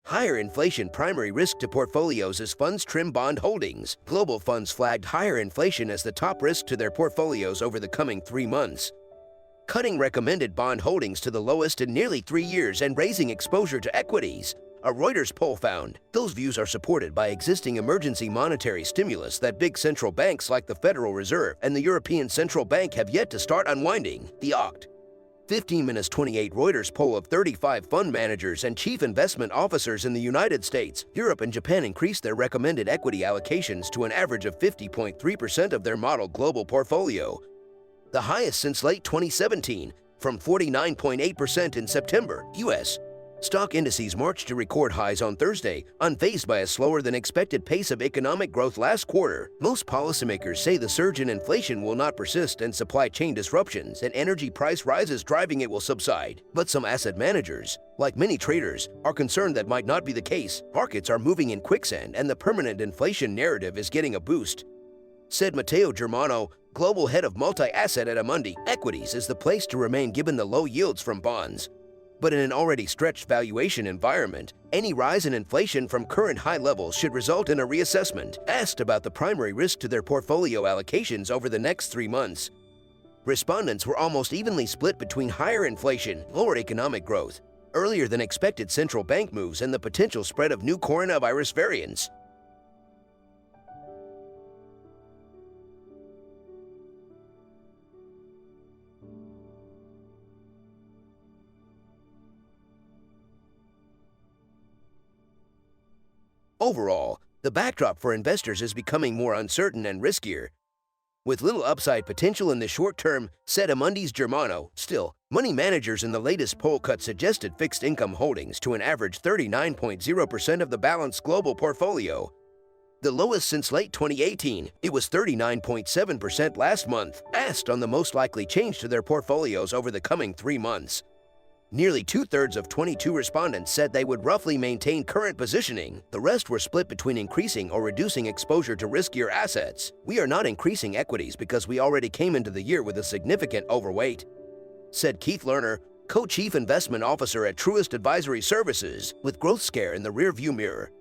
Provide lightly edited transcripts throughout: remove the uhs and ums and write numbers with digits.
Higher inflation primary risk to portfolios as funds trim bond holdings. Global funds flagged higher inflation as the top risk to their portfolios over the coming 3 months, cutting recommended bond holdings to the lowest in nearly 3 years and raising exposure to equities. A Reuters poll found those views are supported by existing emergency monetary stimulus that big central banks like the Federal Reserve and the European Central Bank have yet to start unwinding. The Oct. 15-28 Reuters poll of 35 fund managers and chief investment officers in the United States, Europe, and Japan increased their recommended equity allocations to an average of 50.3% of their model global portfolio, the highest since late 2017, from 49.8% in September. U.S. stock indices marched to record highs on Thursday, unfazed by a slower-than-expected pace of economic growth last quarter. Most policymakers say the surge in inflation will not persist and supply chain disruptions and energy price rises driving it will subside. But some asset managers, like many traders, are concerned that might not be the case. Markets are moving in quicksand and the permanent inflation narrative is getting a boost, said Matteo Germano, global head of multi-asset at Amundi. Equities is the place to remain given the low yields from bonds. But in an already stretched valuation environment, any rise in inflation from current high levels should result in a reassessment. Asked about the primary risk to their portfolio allocations over the next 3 months, respondents were almost evenly split between higher inflation, lower economic growth, earlier than expected central bank moves, and the potential spread of new coronavirus variants. Overall, the backdrop for investors is becoming more uncertain and riskier, with little upside potential in the short term, said Amundi's Germano. Still, money managers in the latest poll cut suggested fixed income holdings to an average 39.0% of the balanced global portfolio, the lowest since late 2018. It was 39.7% last month. Asked on the most likely change to their portfolios over the coming 3 months, nearly 2/3 of 22 respondents said they would roughly maintain current positioning. The rest were split between increasing or reducing exposure to riskier assets. We are not increasing equities because we already came into the year with a significant overweight, said Keith Lerner, co-chief investment officer at Truist Advisory Services, with growth scare in the rearview mirror.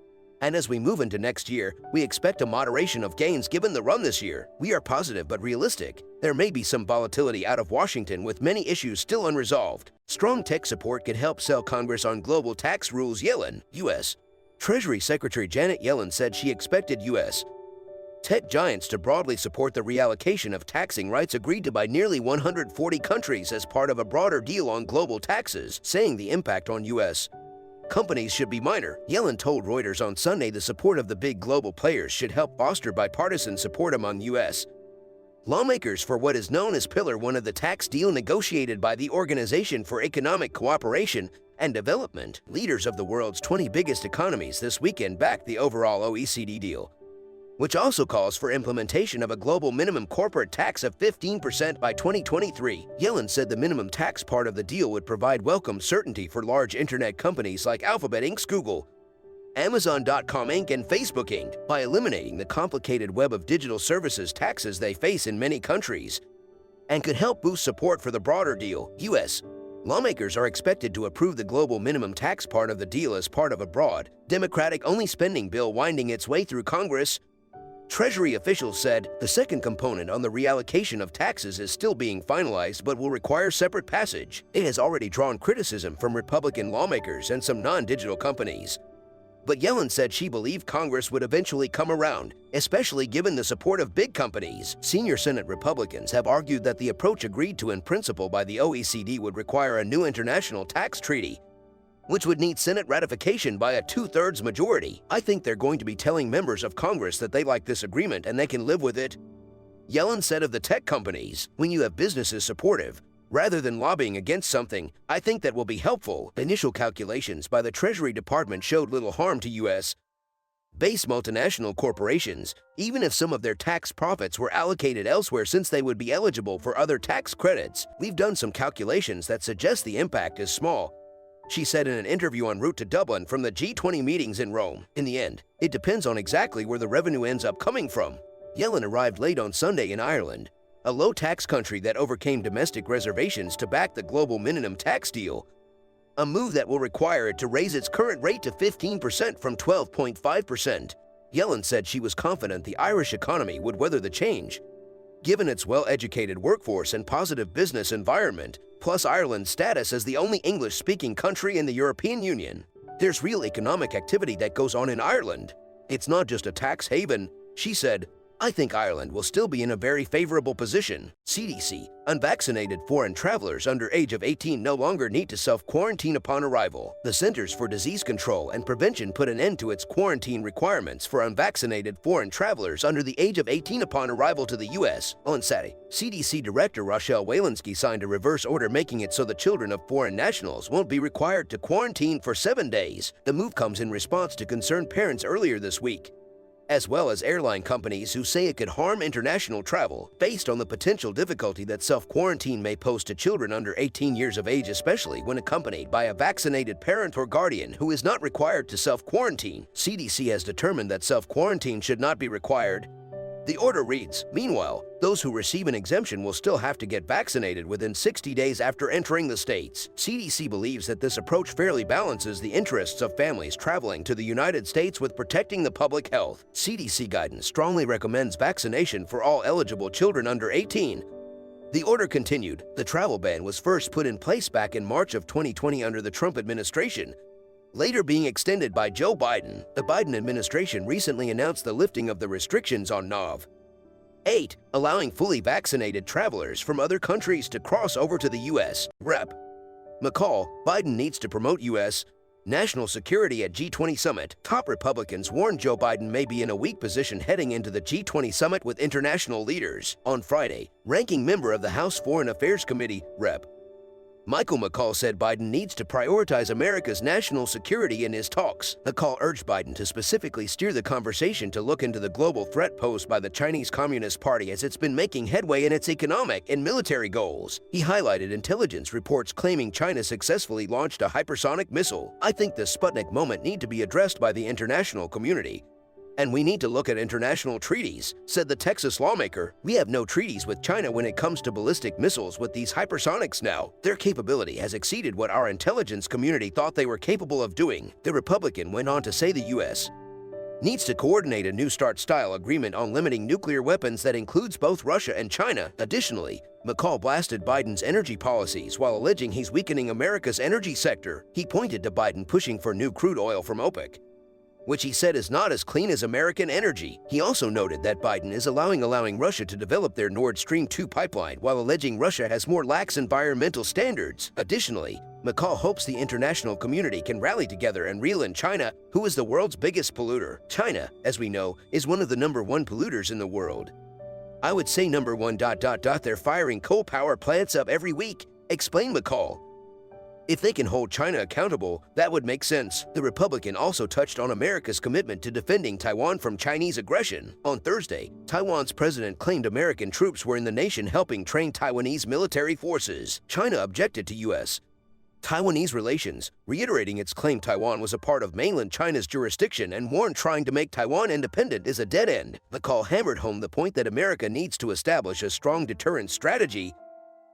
And as we move into next year, we expect a moderation of gains given the run this year. We are positive but realistic. There may be some volatility out of Washington with many issues still unresolved. Strong tech support could help sell Congress on global tax rules. Yellen, U.S. Treasury Secretary Janet Yellen said she expected U.S. tech giants to broadly support the reallocation of taxing rights agreed to by nearly 140 countries as part of a broader deal on global taxes, saying the impact on U.S. companies should be minor. Yellen told Reuters on Sunday the support of the big global players should help foster bipartisan support among U.S. lawmakers for what is known as Pillar 1 of the tax deal negotiated by the Organization for Economic Cooperation and Development. Leaders of the world's 20 biggest economies this weekend backed the overall OECD deal, which also calls for implementation of a global minimum corporate tax of 15% by 2023. Yellen said the minimum tax part of the deal would provide welcome certainty for large internet companies like Alphabet Inc., Google, Amazon.com Inc., and Facebook Inc. by eliminating the complicated web of digital services taxes they face in many countries, and could help boost support for the broader deal. U.S. lawmakers are expected to approve the global minimum tax part of the deal as part of a broad, Democratic-only spending bill winding its way through Congress. Treasury officials said the second component on the reallocation of taxes is still being finalized but will require separate passage. It has already drawn criticism from Republican lawmakers and some non-digital companies. But Yellen said she believed Congress would eventually come around, especially given the support of big companies. Senior Senate Republicans have argued that the approach agreed to in principle by the OECD would require a new international tax treaty, which would need Senate ratification by a 2/3 majority. I think they're going to be telling members of Congress that they like this agreement and they can live with it, Yellen said of the tech companies. When you have businesses supportive, rather than lobbying against something, I think that will be helpful. Initial calculations by the Treasury Department showed little harm to U.S.-based multinational corporations, even if some of their tax profits were allocated elsewhere since they would be eligible for other tax credits. We've done some calculations that suggest the impact is small, she said in an interview en route to Dublin from the G20 meetings in Rome. In the end, it depends on exactly where the revenue ends up coming from. Yellen arrived late on Sunday in Ireland, a low-tax country that overcame domestic reservations to back the global minimum tax deal. a move that will require it to raise its current rate to 15% from 12.5%. Yellen said she was confident the Irish economy would weather the change, given its well-educated workforce and positive business environment, plus Ireland's status as the only English-speaking country in the European Union. There's real economic activity that goes on in Ireland. It's not just a tax haven, she said. I think Ireland will still be in a very favorable position. CDC, unvaccinated foreign travelers under age of 18 no longer need to self-quarantine upon arrival. The Centers for Disease Control and Prevention put an end to its quarantine requirements for unvaccinated foreign travelers under the age of 18 upon arrival to the U.S. On Saturday, CDC Director Rochelle Walensky signed a reverse order making it so the children of foreign nationals won't be required to quarantine for 7 days. The move comes in response to concerned parents earlier this week, as well as airline companies who say it could harm international travel based on the potential difficulty that self-quarantine may pose to children under 18 years of age, especially when accompanied by a vaccinated parent or guardian who is not required to self-quarantine. CDC has determined that self-quarantine should not be required. The order reads, meanwhile, those who receive an exemption will still have to get vaccinated within 60 days after entering the States. CDC believes that this approach fairly balances the interests of families traveling to the United States with protecting the public health. CDC guidance strongly recommends vaccination for all eligible children under 18. The order continued. The travel ban was first put in place back in March of 2020 under the Trump administration, later being extended by Joe Biden. The Biden administration recently announced the lifting of the restrictions on Nov. 8. Allowing fully vaccinated travelers from other countries to cross over to the U.S. Rep. McCaul, Biden needs to promote U.S. national security at G20 summit. Top Republicans warned Joe Biden may be in a weak position heading into the G20 summit with international leaders. On Friday, ranking member of the House Foreign Affairs Committee, Rep. McCaul said Biden needs to prioritize America's national security in his talks. McCaul urged Biden to specifically steer the conversation to look into the global threat posed by the Chinese Communist Party as it's been making headway in its economic and military goals. He highlighted intelligence reports claiming China successfully launched a hypersonic missile. I think the Sputnik moment need to be addressed by the international community. And we need to look at international treaties, said the Texas lawmaker. We have no treaties with China when it comes to ballistic missiles with these hypersonics now. Their capability has exceeded what our intelligence community thought they were capable of doing. The Republican went on to say the U.S. needs to coordinate a New START-style agreement on limiting nuclear weapons that includes both Russia and China. Additionally, McCaul blasted Biden's energy policies while alleging he's weakening America's energy sector. He pointed to Biden pushing for new crude oil from OPEC, which he said is not as clean as American energy. He also noted that Biden is allowing Russia to develop their Nord Stream 2 pipeline while alleging Russia has more lax environmental standards. Additionally, McCaul hopes the international community can rally together and reel in China, who is the world's biggest polluter. China, as we know, is one of the #1 polluters in the world. I would say #1. They're firing coal power plants up every week, explained McCaul. If they can hold China accountable, that would make sense. The Republican also touched on America's commitment to defending Taiwan from Chinese aggression. On Thursday, Taiwan's president claimed American troops were in the nation helping train Taiwanese military forces. China objected to U.S. Taiwanese relations, reiterating its claim Taiwan was a part of mainland China's jurisdiction and warned trying to make Taiwan independent is a dead end. McCaul hammered home the point that America needs to establish a strong deterrence strategy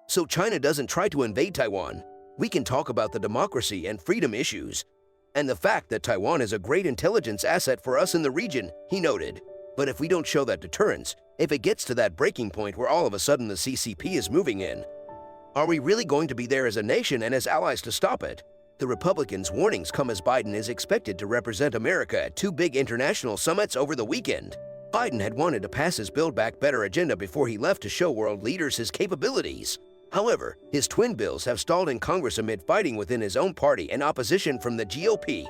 so China doesn't try to invade Taiwan. We can talk about the democracy and freedom issues, and the fact that Taiwan is a great intelligence asset for us in the region, he noted. But if we don't show that deterrence, if it gets to that breaking point where all of a sudden the CCP is moving in, are we really going to be there as a nation and as allies to stop it? The Republicans' warnings come as Biden is expected to represent America at 2 big international summits over the weekend. Biden had wanted to pass his Build Back Better agenda before he left to show world leaders his capabilities. However, his twin bills have stalled in Congress amid fighting within his own party and opposition from the GOP.